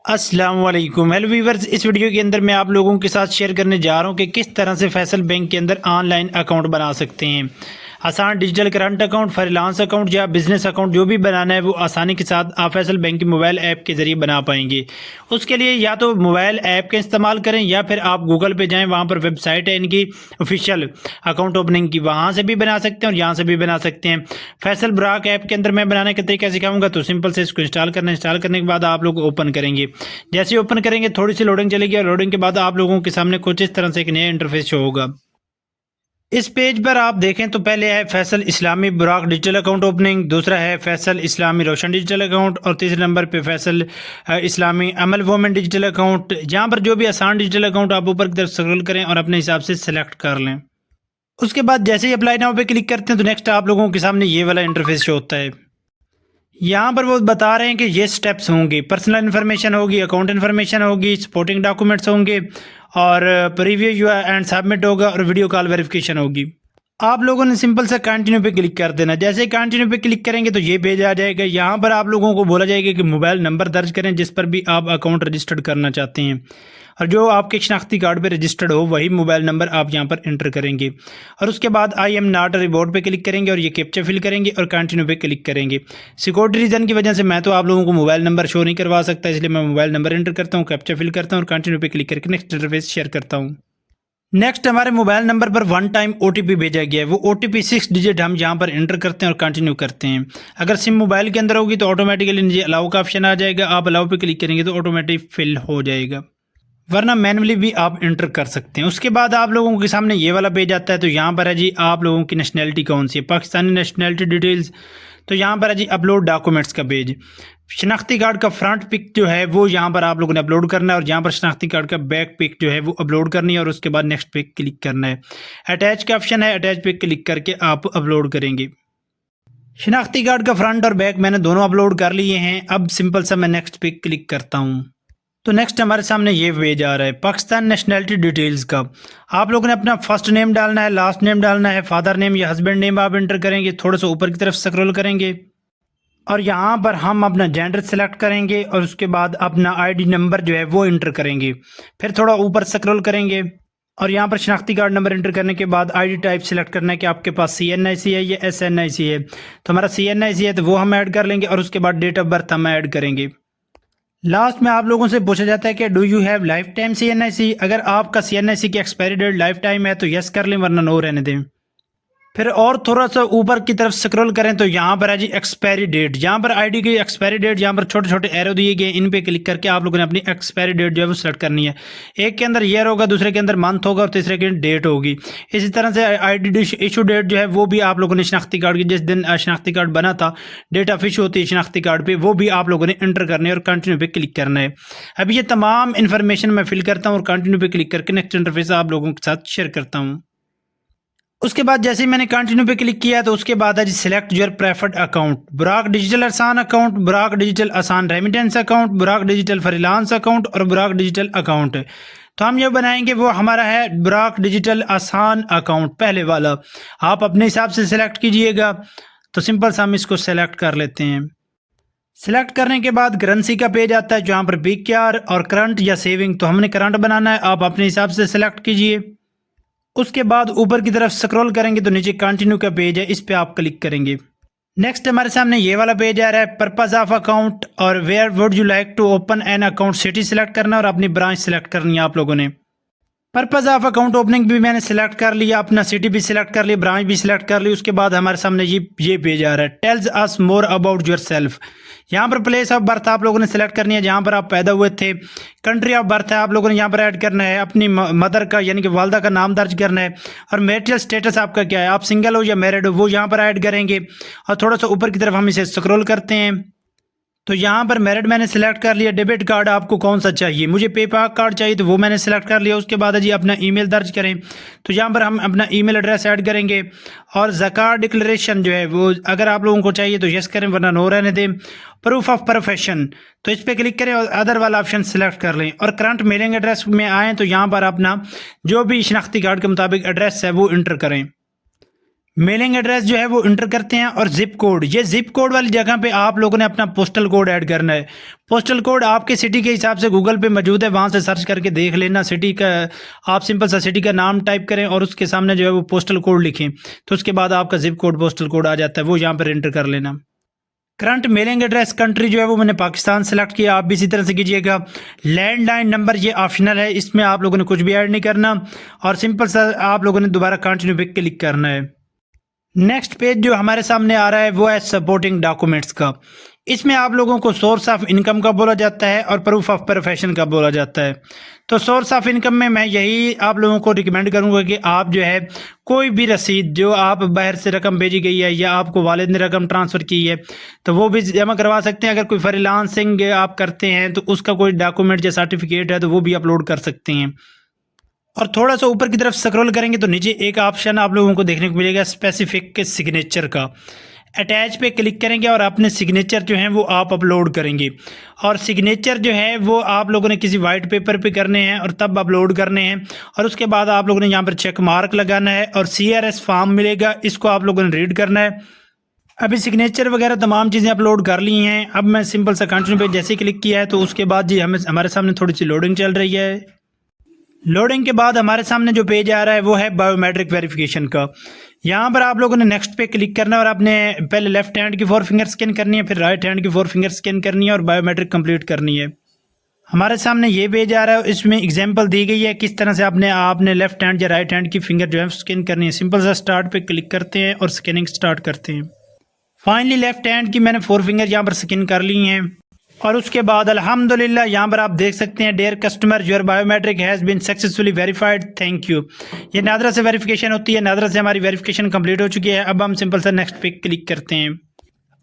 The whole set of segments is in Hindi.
अस्सलाम वालेकुम। हेलो वीवर्स, इस वीडियो के अंदर मैं आप लोगों के साथ शेयर करने जा रहा हूं कि किस तरह से फैसल बैंक के अंदर ऑनलाइन अकाउंट बना सकते हैं। आसान digital current account, freelance account या बिजनेस अकाउंट जो भी बनाना है वो आसानी के साथ आप फैसल बैंक की मोबाइल ऐप के ज़रिए बना पाएंगे। उसके लिए या तो मोबाइल ऐप का इस्तेमाल करें या फिर आप गूगल पे जाएँ, वहाँ पर वेबसाइट है इनकी ऑफिशियल अकाउंट ओपनिंग की, वहाँ से भी बना सकते हैं और यहाँ से भी बना सकते हैं। फैसल ब्राक ऐप के अंदर मैं बनाने का तरीका सिखाऊंगा, तो सिंपल से इसको इंस्टॉल करने के बाद आप लोग ओपन करेंगे। जैसे ही ओपन करेंगे थोड़ी सी लोडिंग चलेगी और लोडिंग के बाद आप लोगों के सामने कुछ इस तरह से एक नया इंटरफेस शो होगा। इस पेज पर आप देखें तो पहले है फैसल इस्लामी बुराक डिजिटल अकाउंट ओपनिंग, दूसरा है फैसल इस्लामी रोशन डिजिटल अकाउंट और तीसरे नंबर पे फैसल इस्लामी अमल वोमेन डिजिटल अकाउंट। जहां पर जो भी आसान डिजिटल अकाउंट आप ऊपर की तरफ स्क्रॉल करें और अपने हिसाब से सेलेक्ट कर लें। उसके बाद जैसे ही अप्लाई नाउ पे क्लिक करते हैं तो नेक्स्ट आप लोगों के सामने ये वाला इंटरफेस शो होता है। यहाँ पर वो बता रहे हैं कि ये स्टेप्स होंगे, पर्सनल इन्फॉर्मेशन होगी, अकाउंट इन्फॉर्मेशन होगी, सपोर्टिंग डॉक्यूमेंट्स होंगे और प्रीव्यू यू एंड सबमिट होगा और वीडियो कॉल वेरिफिकेशन होगी। आप लोगों ने सिंपल सा कंटिन्यू पे क्लिक कर देना। जैसे ही कंटिन्यू पे क्लिक करेंगे तो ये पेज आ जाएगा। यहाँ पर आप लोगों को बोला जाएगा कि मोबाइल नंबर दर्ज करें जिस पर भी आप अकाउंट रजिस्टर्ड करना चाहते हैं और जो आपके शनाख्ती कार्ड पे रजिस्टर्ड हो वही मोबाइल नंबर आप यहाँ पर एंटर करेंगे और उसके बाद आई एम नॉट रिबोर्ड पे क्लिक करेंगे और ये कैप्चा फिल करेंगे और कंटिन्यू पे क्लिक करेंगे। सिक्योरिटी रीजन की वजह से मैं तो आप लोगों को मोबाइल नंबर शो नहीं करवा सकता, इसलिए मैं मोबाइल नंबर एंटर करता हूँ, कैप्चा फिल करता हूँ और कंटिन्यू पे क्लिक करके नेक्स्ट इंटरफेस शेयर करता हूँ। नेक्स्ट हमारे मोबाइल नंबर पर वन टाइम ओटीपी भेजा गया है, वो ओटीपी 6 डिजिट हम यहाँ पर एंटर करते हैं और कंटिन्यू करते हैं। अगर सिम मोबाइल के अंदर होगी तो ऑटोमेटिकली नीचे अलाउ का ऑप्शन आ जाएगा, आप अलाउ पे क्लिक करेंगे तो ऑटोमेटिक फिल हो जाएगा, वरना मैनुअली भी आप एंटर कर सकते हैं। उसके बाद आप लोगों के सामने ये वाला पेज आता है, तो यहाँ पर है जी आप लोगों की नेशनैलिटी कौन सी है, पाकिस्तानी नेशनैलिटी डिटेल्स। तो यहाँ पर है जी अपलोड डॉक्यूमेंट्स का पेज। शनाख्ती कार्ड का फ्रंट पिक जो है वो यहाँ पर आप लोगों ने अपलोड करना है और यहाँ पर शनाख्ती कार्ड का बैक पिक जो है वो अपलोड करनी है और उसके बाद नेक्स्ट पे क्लिक करना है। अटैच का ऑप्शन है, अटैच पे क्लिक करके आप अपलोड करेंगे। शनाख्ती कार्ड का फ्रंट और बैक मैंने दोनों अपलोड कर लिए हैं। अब सिंपल सा मैं नेक्स्ट पे क्लिक करता हूँ तो नेक्स्ट हमारे सामने ये पेज आ रहा है पाकिस्तान नेशनैलिटी डिटेल्स का। आप लोगों ने अपना फर्स्ट नेम डालना है, लास्ट नेम डालना है, फादर नेम या हस्बैंड नेम आप एंटर करेंगे। थोड़ा सा ऊपर की तरफ स्क्रॉल करेंगे और यहाँ पर हम अपना जेंडर सेलेक्ट करेंगे और उसके बाद अपना आईडी नंबर जो है वो एंटर करेंगे। फिर थोड़ा ऊपर स्क्रॉल करेंगे और यहाँ पर शनाख्ती कार्ड नंबर एंटर करने के बाद आईडी टाइप सेलेक्ट करना है कि आपके पास CNIC है या SNIC है। तो हमारा CNIC है तो वो हम ऐड कर लेंगे और उसके बाद डेट ऑफ बर्थ हम ऐड करेंगे। लास्ट में आप लोगों से पूछा जाता है कि do you have life time CNIC। अगर आपका CNIC की एक्सपायरी डेट लाइफ टाइम है तो यस कर लें, वरना नो रहने दें। फिर और थोड़ा सा ऊपर की तरफ स्क्रॉल करें तो यहाँ पर है जी एक्सपायरी डेट। यहाँ पर आईडी की एक्सपायरी डेट, यहाँ पर छोटे छोटे एरो दिए गए, इन पे क्लिक करके आप लोगों ने अपनी एक्सपायरी डेट जो है वो सेलेक्ट करनी है। एक के अंदर ईयर होगा, दूसरे के अंदर मंथ होगा और तीसरे के अंदर डेट होगी। इसी तरह से आईडी इशू डेट जो है वो भी आप लोगों ने शनाख्ती कार्ड की जिस दिन शनाख्ती कार्ड बना था, डेट ऑफ इशू होती है शनाख्ती कार्ड पे, वो भी आप लोगों ने एंटर करनी है और कंटिन्यू पे क्लिक करना है। अब ये तमाम इन्फॉर्मेशन मैं फिल करता हूँ और कंटिन्यू पे क्लिक करके नेक्स्ट इंटरफेस आप लोगों के साथ शेयर करता हूँ। उसके बाद जैसे ही मैंने कंटिन्यू पे क्लिक किया तो उसके बाद है जी सिलेक्ट योर प्रेफर्ड अकाउंट, बुराक डिजिटल आसान अकाउंट, बुराक डिजिटल आसान रेमिटेंस अकाउंट, बुराक डिजिटल फ्रीलांस अकाउंट और बुराक डिजिटल अकाउंट। तो हम जो बनाएंगे वो हमारा है बुराक डिजिटल आसान अकाउंट, पहले वाला। आप अपने हिसाब से सिलेक्ट कीजिएगा। तो सिंपल सा हम इसको सेलेक्ट कर लेते हैं। सिलेक्ट करने के बाद करेंसी का पेज आता है जहाँ पर PKR और करंट या सेविंग, तो हमने करंट बनाना है, आप अपने हिसाब से सिलेक्ट कीजिए। उसके बाद ऊपर की तरफ स्क्रॉल करेंगे तो नीचे कंटिन्यू का पेज है, इस पे आप क्लिक करेंगे। नेक्स्ट हमारे सामने ये वाला पेज आ रहा है पर्पस ऑफ अकाउंट और where would you like to open an account, city select करना और अपनी ब्रांच सिलेक्ट करनी है आप लोगों ने। पर्पस ऑफ अकाउंट ओपनिंग भी मैंने सिलेक्ट कर लिया, अपना सिटी भी सिलेक्ट कर लिया, ब्रांच भी सिलेक्ट कर ली। उसके बाद हमारे सामने ये पेज आ रहा है tells us more about your self. यहाँ पर प्लेस ऑफ बर्थ आप लोगों ने सिलेक्ट करनी है, जहाँ पर आप पैदा हुए थे। कंट्री ऑफ बर्थ है आप लोगों ने यहाँ पर ऐड करना है, अपनी मदर का यानी कि वालदा का नाम दर्ज करना है और मैरिटल स्टेटस आपका क्या है, आप सिंगल हो या मैरिड हो, वो यहाँ पर ऐड करेंगे। और थोड़ा सा ऊपर की तरफ हम इसे स्क्रॉल करते हैं तो यहाँ पर मैरिड मैंने सिलेक्ट कर लिया। डेबिट कार्ड आपको कौन सा चाहिए, मुझे पेपाल कार्ड चाहिए तो वो मैंने सिलेक्ट कर लिया। उसके बाद जी अपना ईमेल दर्ज करें, तो यहाँ पर हम अपना ईमेल एड्रेस ऐड करेंगे। और ज़कात डिक्लेरेशन जो है वो अगर आप लोगों को चाहिए तो यस करें, वरना नो रहने दें। प्रूफ ऑफ प्रोफेशन, तो इस पर क्लिक करें और अदर वाला ऑप्शन सेलेक्ट कर लें। और करंट मेलिंग एड्रेस में आएँ तो यहाँ पर अपना जो भी शनाख्ती कार्ड के मुताबिक एड्रेस है वो इंटर करें। मेलिंग एड्रेस जो है वो इंटर करते हैं और जिप कोड, ये जिप कोड वाली जगह पे आप लोगों ने अपना पोस्टल कोड ऐड करना है। पोस्टल कोड आपके सिटी के हिसाब से गूगल पे मौजूद है, वहाँ से सर्च करके देख लेना सिटी का। आप सिंपल सा सिटी का नाम टाइप करें और उसके सामने जो है वो पोस्टल कोड लिखें, तो उसके बाद आपका जिप कोड पोस्टल कोड आ जाता है, वो यहाँ पर एंटर कर लेना। करंट मेलिंग एड्रेस कंट्री जो है वो मैंने पाकिस्तान सेलेक्ट किया, आप भी इसी तरह से कीजिएगा। लैंडलाइन नंबर ये ऑप्शनल है, इसमें आप लोगों ने कुछ भी ऐड नहीं करना और सिंपल सा आप लोगों ने दोबारा कंटिन्यू पे क्लिक करना है। नेक्स्ट पेज जो हमारे सामने आ रहा है वो है सपोर्टिंग डॉक्यूमेंट्स का। इसमें आप लोगों को सोर्स ऑफ इनकम का बोला जाता है और प्रूफ ऑफ प्रोफेशन का बोला जाता है। तो सोर्स ऑफ इनकम में मैं यही आप लोगों को रिकमेंड करूंगा कि आप जो है कोई भी रसीद जो आप बाहर से रकम भेजी गई है या आपको वालिद ने रकम ट्रांसफ़र की है तो वो भी जमा करवा सकते हैं। अगर कोई फ्रीलांसिंग आप करते हैं तो उसका कोई डॉक्यूमेंट या सर्टिफिकेट है तो वो भी अपलोड कर सकते हैं। और थोड़ा सा ऊपर की तरफ स्क्रॉल करेंगे तो नीचे एक ऑप्शन आप लोगों को देखने को मिलेगा स्पेसिफिक सिग्नेचर का। अटैच पे क्लिक करेंगे और अपने सिग्नेचर जो हैं वो आप अपलोड करेंगे। और सिग्नेचर जो है वो आप लोगों ने किसी वाइट पेपर पे करने हैं और तब अपलोड करने हैं। और उसके बाद आप लोगों ने यहाँ पर चेक मार्क लगाना है और CRS फॉर्म मिलेगा, इसको आप लोगों ने रीड करना है। अभी सिग्नेचर वगैरह तमाम चीज़ें अपलोड कर ली हैं। अब मैं सिंपल सा कंटिन्यू पे जैसे क्लिक किया है तो उसके बाद जी हमारे सामने थोड़ी सी लोडिंग चल रही है। लोडिंग के बाद हमारे सामने जो पेज आ रहा है वो है बायोमेट्रिक वेरिफिकेशन का। यहाँ पर आप लोगों ने नेक्स्ट पे क्लिक करना है और आपने पहले लेफ्ट हैंड की 4 फिंगर स्कैन करनी है, फिर राइट हैंड की 4 फिंगर स्कैन करनी है और बायोमेट्रिक कंप्लीट करनी है। हमारे सामने ये पेज आ रहा है, इसमें एग्जांपल दी गई है किस तरह से आपने लेफ्ट हैंड या राइट हैंड की फिंगर जो है स्कैन करनी है। सिंपल सा स्टार्ट पे क्लिक करते हैं और स्कैनिंग स्टार्ट करते हैं। फाइनली लेफ्ट हैंड की मैंने 4 फिंगर यहाँ पर स्कैन कर ली हैं और उसके बाद अल्हम्दुलिल्लाह यहाँ पर आप देख सकते हैं dear customer your biometric has been successfully verified, thank you. ये नादरा से वेरिफिकेशन होती है, नादरा से हमारी वेरिफिकेशन कंप्लीट हो चुकी है। अब हम सिंपल सा नेक्स्ट पे क्लिक करते हैं।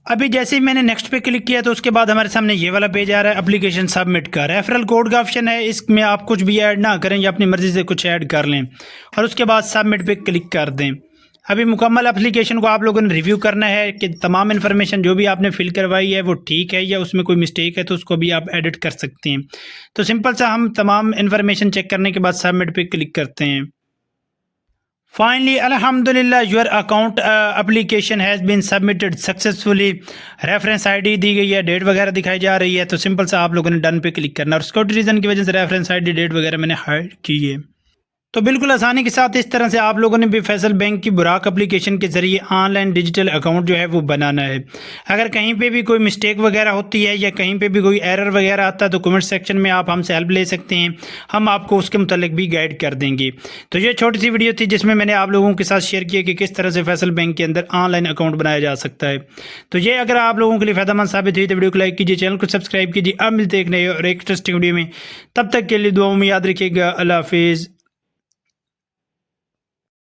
अभी जैसे ही मैंने नेक्स्ट पे क्लिक किया तो उसके बाद हमारे सामने ये वाला पेज आ रहा है एप्लीकेशन सबमिट का। रेफरल कोड का ऑप्शन है, इसमें आप कुछ भी ऐड ना करें या अपनी मर्जी से कुछ ऐड कर लें और उसके बाद सबमिट पे क्लिक कर दें। अभी मुकम्मल एप्लीकेशन को आप लोगों ने रिव्यू करना है कि तमाम इन्फॉर्मेशन जो भी आपने फिल करवाई है वो ठीक है या उसमें कोई मिस्टेक है तो उसको भी आप एडिट कर सकते हैं। तो सिंपल सा हम तमाम इन्फॉर्मेशन चेक करने के बाद सबमिट पे क्लिक करते हैं। फाइनली अल्हम्दुलिल्लाह your account application has been submitted successfully. Reference ID दी गई है, डेट वगैरह दिखाई जा रही है। तो सिंपल सा आप लोगों ने डन पे क्लिक करना और सिक्योरिटी रीज़न की वजह से रेफरेंस आईडी डेट वगैरह मैंने हाइड की है। तो बिल्कुल आसानी के साथ इस तरह से आप लोगों ने भी फैसल बैंक की बुराक एप्लीकेशन के ज़रिए ऑनलाइन डिजिटल अकाउंट जो है वो बनाना है। अगर कहीं पे भी कोई मिस्टेक वगैरह होती है या कहीं पे भी कोई एरर वगैरह आता है तो कमेंट सेक्शन में आप हमसे हेल्प ले सकते हैं, हम आपको उसके मुतालिक भी गाइड कर देंगे। तो ये छोटी सी वीडियो थी जिसमें मैंने आप लोगों के साथ शेयर किया कि किस तरह से फैसल बैंक के अंदर ऑनलाइन अकाउंट बनाया जा सकता है। तो ये अगर आप लोगों के लिए फ़ायदेमंद साबित हुई तो वीडियो को लाइक कीजिए, चैनल को सब्सक्राइब कीजिए। अब मिलते एक नए और एक इंटरेस्टिंग वीडियो में, तब तक के लिए दुआओं में याद रखिएगा। अल्लाह हाफिज़।